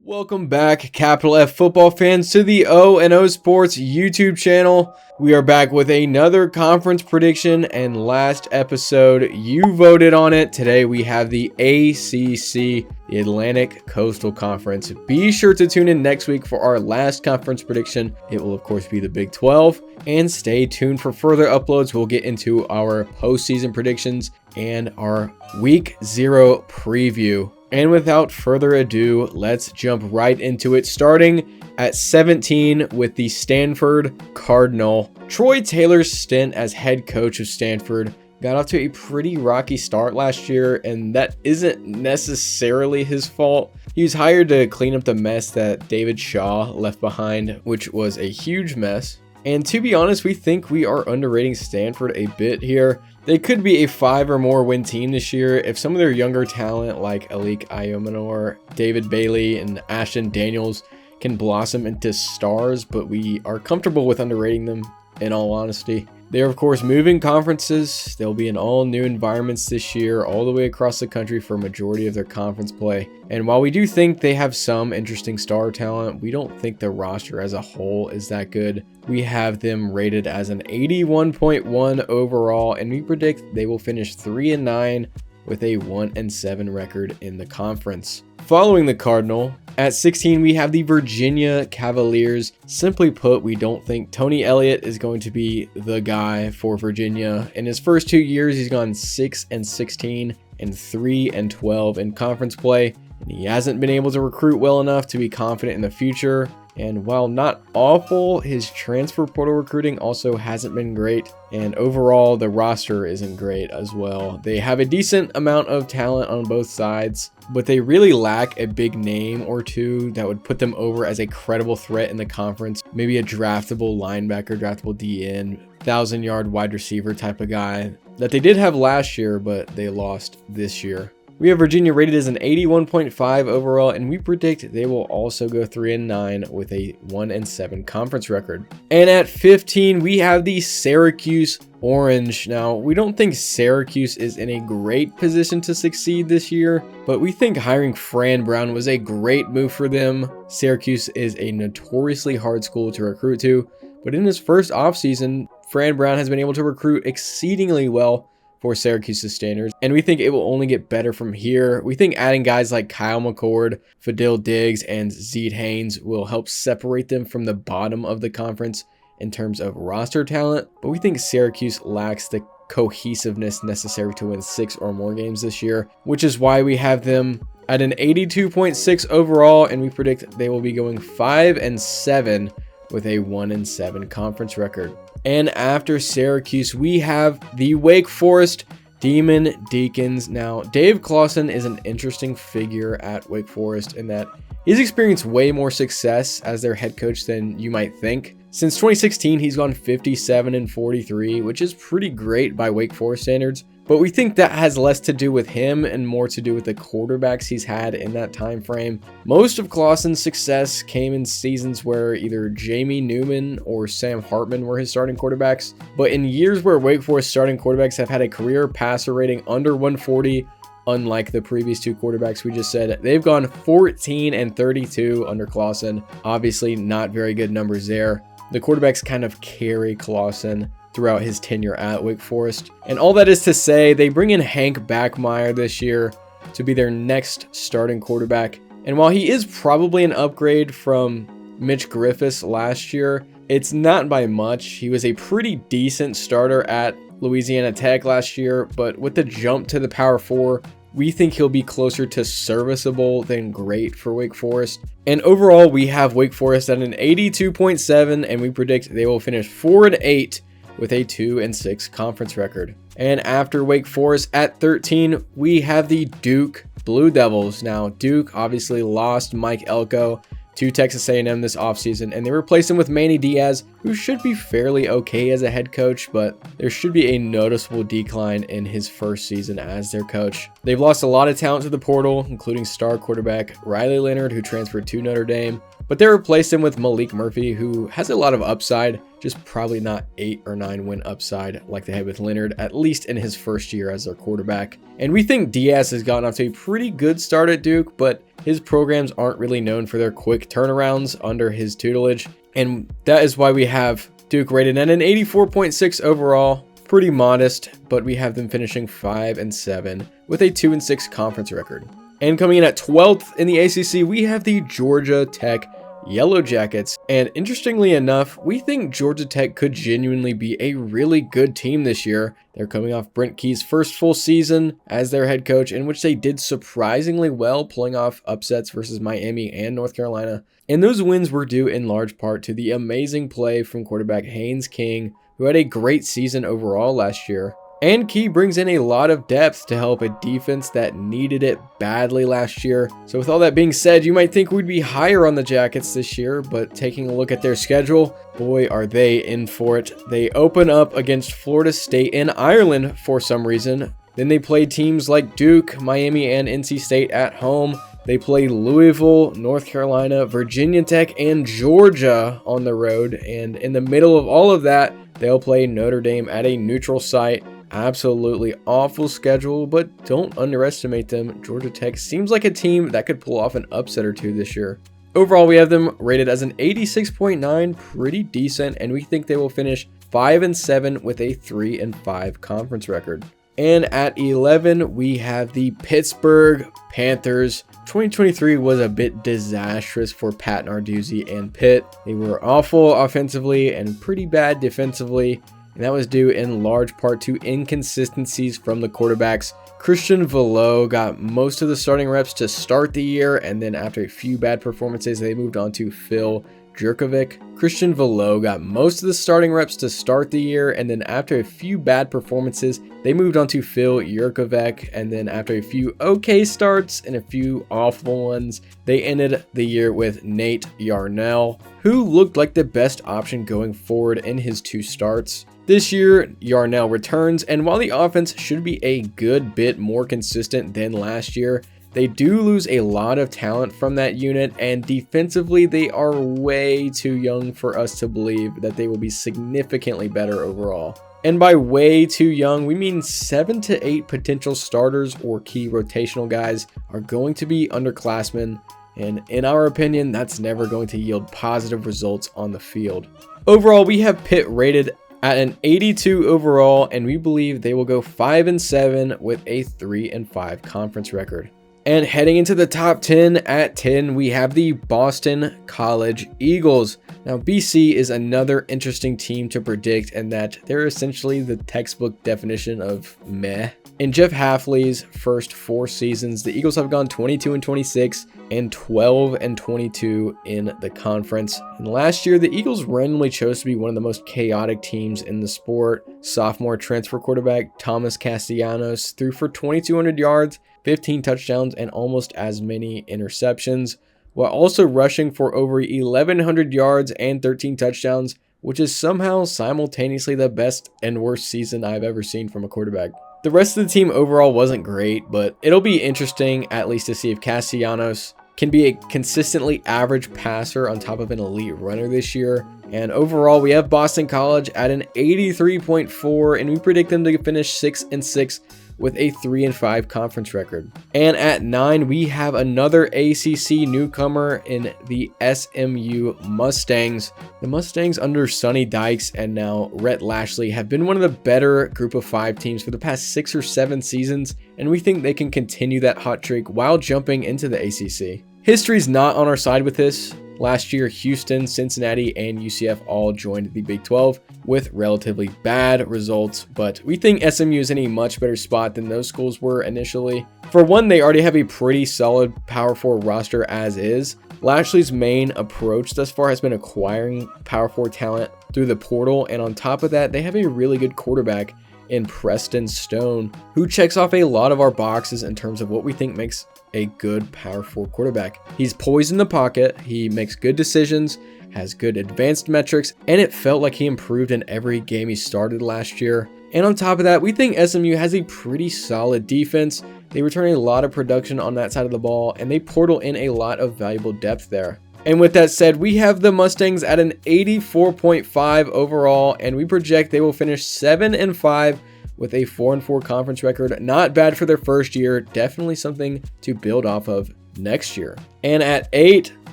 Welcome back, Capital F football fans, to the O&O Sports YouTube channel. We are back with another conference prediction, and last episode you voted on it. Today we have the ACC, the Atlantic Coastal Conference. Be sure to tune in next week for our last conference prediction. It will of course be the Big 12, and stay tuned for further uploads. We'll get into our postseason predictions and our Week 0 preview. And without further ado, let's jump right into it, starting at 17 with the Stanford Cardinal. Troy Taylor's stint as head coach of Stanford got off to a pretty rocky start last year, and that isn't necessarily his fault. He was hired to clean up the mess that David Shaw left behind, which was a huge mess. And to be honest, we think we are underrating Stanford a bit here. They could be a 5 or more win team this year if some of their younger talent like Alik Iomanor, David Bailey, and Ashton Daniels can blossom into stars, but we are comfortable with underrating them in all honesty. They are of course moving conferences. They'll be in all new environments this year, all the way across the country for a majority of their conference play. And while we do think they have some interesting star talent, we don't think the roster as a whole is that good. We have them rated as an 81.1 overall, and we predict they will finish 3-9 with a 1-7 record in the conference. Following the Cardinal, at 16 we have the Virginia Cavaliers. Simply put, we don't think Tony Elliott is going to be the guy for Virginia. In his first 2 years, he's gone 6-16 and 3-12 in conference play. And he hasn't been able to recruit well enough to be confident in the future. And while not awful, his transfer portal recruiting also hasn't been great. And overall, the roster isn't great as well. They have a decent amount of talent on both sides, but they really lack a big name or two that would put them over as a credible threat in the conference. Maybe a draftable linebacker, draftable DN, 1,000-yard wide receiver type of guy that they did have last year, but they lost this year. We have Virginia rated as an 81.5 overall, and we predict they will also go 3-9 with a 1-7 conference record. And at 15, we have the Syracuse Orange. Now, we don't think Syracuse is in a great position to succeed this year, but we think hiring Fran Brown was a great move for them. Syracuse is a notoriously hard school to recruit to, but in his first offseason, Fran Brown has been able to recruit exceedingly well for Syracuse's standards, and we think it will only get better from here. We think adding guys like Kyle McCord, Fadil Diggs, and Zeed Haynes will help separate them from the bottom of the conference in terms of roster talent, but we think Syracuse lacks the cohesiveness necessary to win 6 or more games this year, which is why we have them at an 82.6 overall, and we predict they will be going 5-7 with a 1-7 conference record. And after Syracuse, we have the Wake Forest Demon Deacons. Now, Dave Clawson is an interesting figure at Wake Forest in that he's experienced way more success as their head coach than you might think. Since 2016, he's gone 57-43, which is pretty great by Wake Forest standards. But we think that has less to do with him and more to do with the quarterbacks he's had in that time frame. Most of Clawson's success came in seasons where either Jamie Newman or Sam Hartman were his starting quarterbacks. But in years where Wake Forest starting quarterbacks have had a career passer rating under 140, unlike the previous 2 quarterbacks we just said, they've gone 14-32 under Clawson. Obviously not very good numbers there. The quarterbacks kind of carry Clawson throughout his tenure at Wake Forest. And all that is to say, they bring in Hank Backmeyer this year to be their next starting quarterback. And while he is probably an upgrade from Mitch Griffiths last year, it's not by much. He was a pretty decent starter at Louisiana Tech last year, but with the jump to the Power 4, we think he'll be closer to serviceable than great for Wake Forest. And overall, we have Wake Forest at an 82.7, and we predict they will finish 4-8 with a 2-6 conference record. And after Wake Forest at 13, we have the Duke Blue Devils. Now, Duke obviously lost Mike Elko to Texas A&M this offseason, and they replaced him with Manny Diaz, who should be fairly okay as a head coach, but there should be a noticeable decline in his first season as their coach. They've lost a lot of talent to the portal, including star quarterback Riley Leonard, who transferred to Notre Dame, but they replaced him with Malik Murphy, who has a lot of upside, just probably not 8 or 9 win upside like they had with Leonard, at least in his first year as their quarterback. And we think Diaz has gotten off to a pretty good start at Duke, but his programs aren't really known for their quick turnarounds under his tutelage. And that is why we have Duke rated at an 84.6 overall. Pretty modest, but we have them finishing 5-7 with a 2-6 conference record. And coming in at 12th in the ACC, we have the Georgia Tech Yellow Jackets. And interestingly enough, we think Georgia Tech could genuinely be a really good team this year. They're coming off Brent Key's first full season as their head coach, in which they did surprisingly well, pulling off upsets versus Miami and North Carolina. And those wins were due in large part to the amazing play from quarterback Haynes King, who had a great season overall last year. And Key brings in a lot of depth to help a defense that needed it badly last year. So with all that being said, you might think we'd be higher on the Jackets this year, but taking a look at their schedule, boy, are they in for it. They open up against Florida State and Ireland for some reason. Then they play teams like Duke, Miami, and NC State at home. They play Louisville, North Carolina, Virginia Tech, and Georgia on the road. And in the middle of all of that, they'll play Notre Dame at a neutral site. Absolutely awful schedule, but don't underestimate them. Georgia Tech seems like a team that could pull off an upset or two this year. Overall, we have them rated as an 86.9, pretty decent, and we think they will finish 5-7 with a 3-5 conference record. And at 11, we have the Pittsburgh Panthers. 2023 was a bit disastrous for Pat Narduzzi and Pitt. They were awful offensively and pretty bad defensively, and that was due in large part to inconsistencies from the quarterbacks. Christian Velo got most of the starting reps to start the year, and then after a few bad performances, they moved on to Phil Jurkovec. Christian Velo got most of the starting reps to start the year, and then after a few bad performances, they moved on to Phil Jurkovec, and then after a few okay starts and a few awful ones, they ended the year with Nate Yarnell, who looked like the best option going forward in his 2 starts. This year, Yarnell returns, and while the offense should be a good bit more consistent than last year, they do lose a lot of talent from that unit, and defensively, they are way too young for us to believe that they will be significantly better overall. And by way too young, we mean 7 to 8 potential starters or key rotational guys are going to be underclassmen, and in our opinion, that's never going to yield positive results on the field. Overall, we have Pitt rated at an 82 overall, and we believe they will go 5-7 with a 3-5 conference record. And heading into the top 10, at 10, we have the Boston College Eagles. Now, BC is another interesting team to predict in that they're essentially the textbook definition of meh. In Jeff Hafley's first 4 seasons, the Eagles have gone 22-26 and 12-22 in the conference. And last year, the Eagles randomly chose to be one of the most chaotic teams in the sport. Sophomore transfer quarterback Thomas Castellanos threw for 2,200 yards, 15 touchdowns, and almost as many interceptions, while also rushing for over 1,100 yards and 13 touchdowns, which is somehow simultaneously the best and worst season I've ever seen from a quarterback. The rest of the team overall wasn't great, but it'll be interesting at least to see if Castellanos can be a consistently average passer on top of an elite runner this year. And overall, we have Boston College at an 83.4, and we predict them to finish 6-6 with a 3-5 conference record. And at 9, we have another ACC newcomer in the SMU Mustangs. The Mustangs under Sonny Dykes and now Rhett Lashley have been one of the better group of 5 teams for the past 6 or 7 seasons, and we think they can continue that hot streak while jumping into the ACC. History's not on our side with this. Last year, Houston, Cincinnati, and UCF all joined the Big 12 with relatively bad results, but we think SMU is in a much better spot than those schools were initially. For one, they already have a pretty solid Power 4 roster as is. Lashley's main approach thus far has been acquiring Power 4 talent through the portal, and on top of that, they have a really good quarterback in Preston Stone, who checks off a lot of our boxes in terms of what we think makes a good Power 4 quarterback. He's poised in the pocket, he makes good decisions, has good advanced metrics, and it felt like he improved in every game he started last year. And on top of that, we think SMU has a pretty solid defense. They return a lot of production on that side of the ball, and they portal in a lot of valuable depth there. And with that said, we have the Mustangs at an 84.5 overall, and we project they will finish 7-5 with a 4-4 conference record. Not bad for their first year, definitely something to build off of next year. And at 8,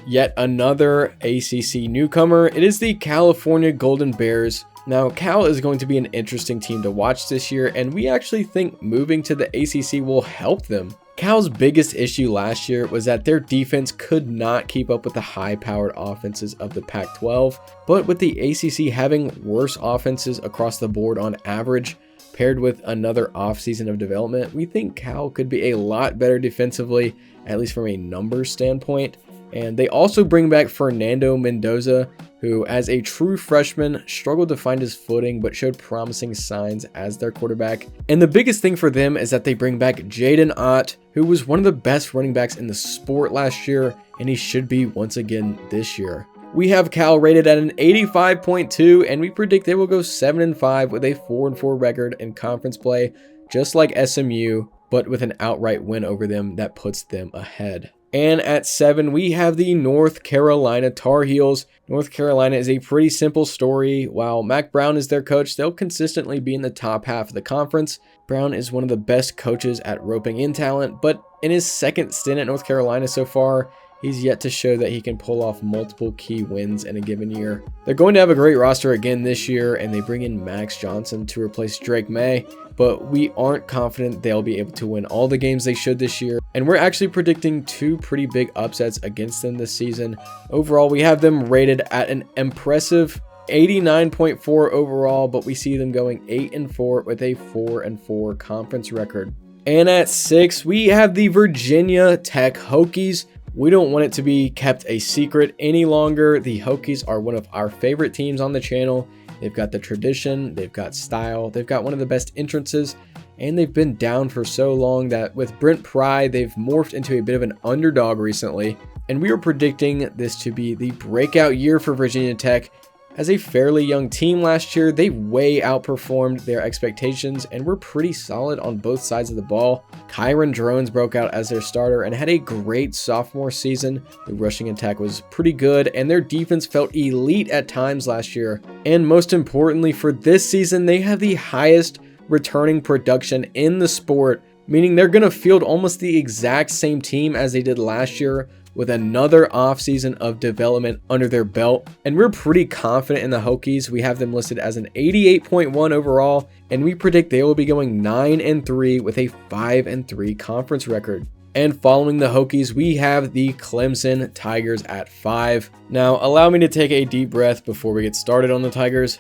yet another ACC newcomer. It is the California Golden Bears. Now, Cal is going to be an interesting team to watch this year, and we actually think moving to the ACC will help them. Cal's biggest issue last year was that their defense could not keep up with the high-powered offenses of the Pac-12, but with the ACC having worse offenses across the board on average, paired with another offseason of development, we think Cal could be a lot better defensively, at least from a numbers standpoint. And they also bring back Fernando Mendoza, who as a true freshman struggled to find his footing but showed promising signs as their quarterback. And the biggest thing for them is that they bring back Jaden Ott, who was one of the best running backs in the sport last year, and he should be once again this year. We have Cal rated at an 85.2, and we predict they will go 7-5 with a 4-4 record in conference play, just like SMU, but with an outright win over them that puts them ahead. And at 7, we have the North Carolina Tar Heels. North Carolina is a pretty simple story. While Mac Brown is their coach, they'll consistently be in the top half of the conference. Brown is one of the best coaches at roping in talent, but in his second stint at North Carolina so far, he's yet to show that he can pull off multiple key wins in a given year. They're going to have a great roster again this year, and they bring in Max Johnson to replace Drake May, but we aren't confident they'll be able to win all the games they should this year, and we're actually predicting 2 pretty big upsets against them this season. Overall, we have them rated at an impressive 89.4 overall, but we see them going 8-4 with a 4-4 conference record. And at 6, we have the Virginia Tech Hokies. We don't want it to be kept a secret any longer. The Hokies are one of our favorite teams on the channel. They've got the tradition, they've got style, they've got one of the best entrances, and they've been down for so long that with Brent Pry, they've morphed into a bit of an underdog recently. And we are predicting this to be the breakout year for Virginia Tech. As a fairly young team last year, they way outperformed their expectations and were pretty solid on both sides of the ball. Kyron Drones broke out as their starter and had a great sophomore season. The rushing attack was pretty good, and their defense felt elite at times last year. And most importantly, for this season, they have the highest returning production in the sport, meaning they're going to field almost the exact same team as they did last year, with another offseason of development under their belt. And we're pretty confident in the Hokies. We have them listed as an 88.1 overall, and we predict they will be going 9-3 with a 5-3 conference record. And following the Hokies, we have the Clemson Tigers at 5. Now, allow me to take a deep breath before we get started on the Tigers.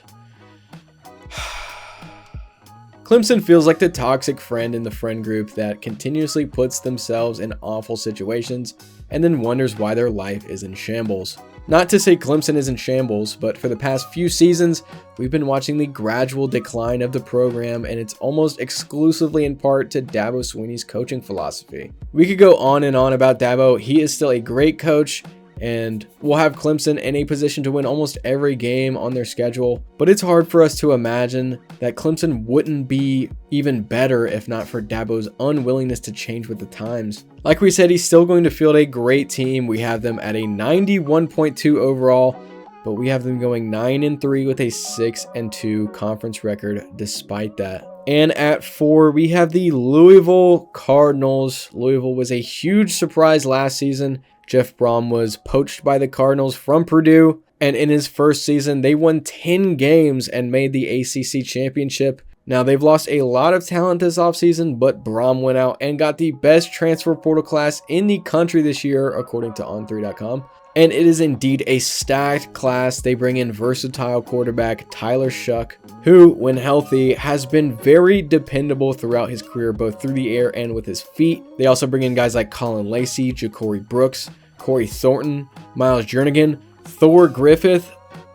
Clemson feels like the toxic friend in the friend group that continuously puts themselves in awful situations and then wonders why their life is in shambles. Not to say Clemson is in shambles, but for the past few seasons, we've been watching the gradual decline of the program, and it's almost exclusively in part to Dabo Swinney's coaching philosophy. We could go on and on about Dabo. He is still a great coach, and we'll have Clemson in a position to win almost every game on their schedule. But it's hard for us to imagine that Clemson wouldn't be even better if not for Dabo's unwillingness to change with the times. Like we said, he's still going to field a great team. We have them at a 91.2 overall, but we have them going 9-3 with a 6-2 conference record despite that. And at 4, we have the Louisville Cardinals. Louisville was a huge surprise last season. Jeff Brom was poached by the Cardinals from Purdue, and in his first season, they won 10 games and made the ACC championship. Now, they've lost a lot of talent this offseason, but Brom went out and got the best transfer portal class in the country this year, according to On3.com. And it is indeed a stacked class. They bring in versatile quarterback Tyler Shuck, who, when healthy, has been very dependable throughout his career, both through the air and with his feet. They also bring in guys like Colin Lacey, Ja'Cory Brooks, Corey Thornton, Miles Jernigan, Thor Griffith.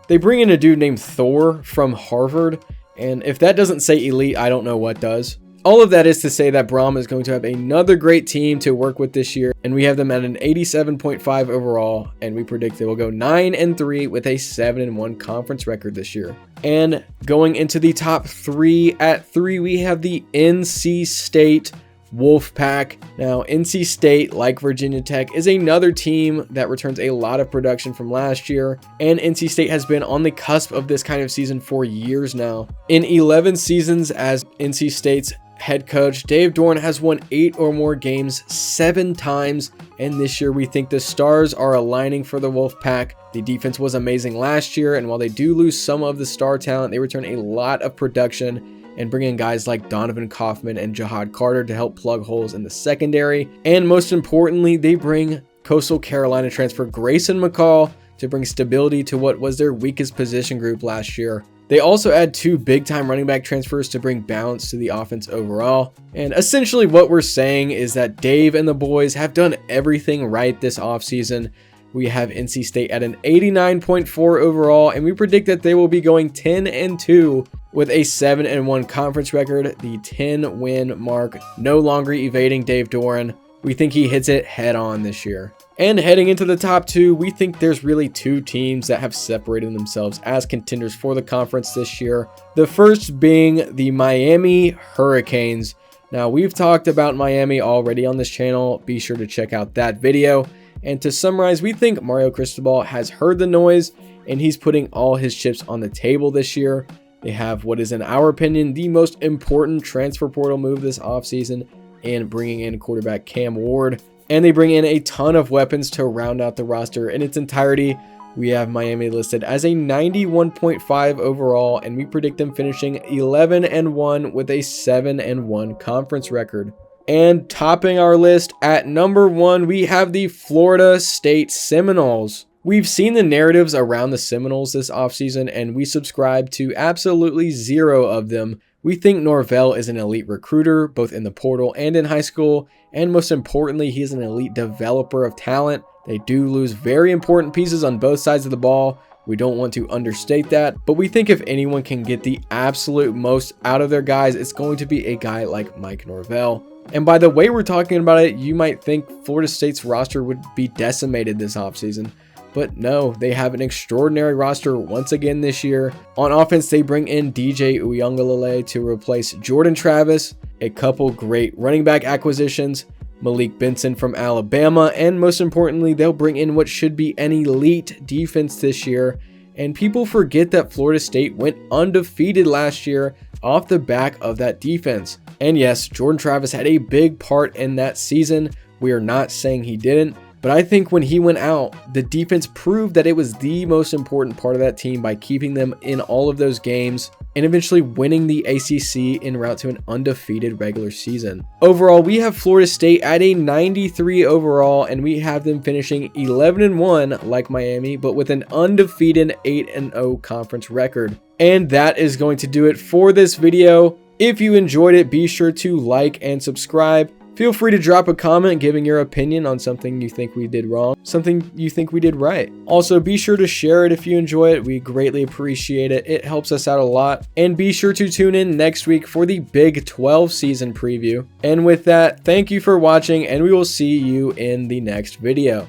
They bring in a dude named Thor from Harvard, and if that doesn't say elite, I don't know what does. All of that is to say that Brom is going to have another great team to work with this year, and we have them at an 87.5 overall, and we predict they will go 9-3 with a 7-1 conference record this year. And going into the top 3, at 3 we have the NC State Wolfpack. Now, NC State, like Virginia Tech, is another team that returns a lot of production from last year, and NC State has been on the cusp of this kind of season for years now. In 11 seasons as NC State's head coach, Dave Doeren has won 8 or more games 7 times, and this year we think the stars are aligning for the Wolfpack. The defense was amazing last year, and while they do lose some of the star talent, they return a lot of production and bring in guys like Donovan Kaufman and Jahad Carter to help plug holes in the secondary. And most importantly, they bring Coastal Carolina transfer Grayson McCall to bring stability to what was their weakest position group last year. They also add 2 big-time running back transfers to bring balance to the offense overall. And essentially what we're saying is that Dave and the boys have done everything right this offseason. We have NC State at an 89.4 overall, and we predict that they will be going 10-2 with a 7-1 conference record, the 10-win mark no longer evading Dave Doeren. We think he hits it head on this year. And heading into the top 2, we think there's really 2 teams that have separated themselves as contenders for the conference this year. The first being the Miami Hurricanes. Now, we've talked about Miami already on this channel. Be sure to check out that video. And to summarize, we think Mario Cristobal has heard the noise and he's putting all his chips on the table this year. They have what is, in our opinion, the most important transfer portal move this offseason in bringing in quarterback Cam Ward. And they bring in a ton of weapons to round out the roster in its entirety. We have Miami listed as a 91.5 overall, and we predict them finishing 11-1 with a 7-1 conference record. And topping our list at number 1, we have the Florida State Seminoles. We've seen the narratives around the Seminoles this offseason, and we subscribe to absolutely 0 of them. We think Norvell is an elite recruiter, both in the portal and in high school, and most importantly, he is an elite developer of talent. They do lose very important pieces on both sides of the ball. We don't want to understate that, but we think if anyone can get the absolute most out of their guys, it's going to be a guy like Mike Norvell. And by the way we're talking about it, you might think Florida State's roster would be decimated this offseason. But no, they have an extraordinary roster once again this year. On offense, they bring in DJ Uiagalelei to replace Jordan Travis, a couple great running back acquisitions, Malik Benson from Alabama, and most importantly, they'll bring in what should be an elite defense this year. And people forget that Florida State went undefeated last year off the back of that defense. And yes, Jordan Travis had a big part in that season. We are not saying he didn't. But I think when he went out, the defense proved that it was the most important part of that team by keeping them in all of those games and eventually winning the ACC en route to an undefeated regular season. Overall, we have Florida State at a 93 overall, and we have them finishing 11-1 like Miami, but with an undefeated 8-0 conference record. And that is going to do it for this video. If you enjoyed it, be sure to like and subscribe. Feel free to drop a comment giving your opinion on something you think we did wrong, something you think we did right. Also, be sure to share it if you enjoy it. We greatly appreciate it. It helps us out a lot. And be sure to tune in next week for the Big 12 season preview. And with that, thank you for watching, and we will see you in the next video.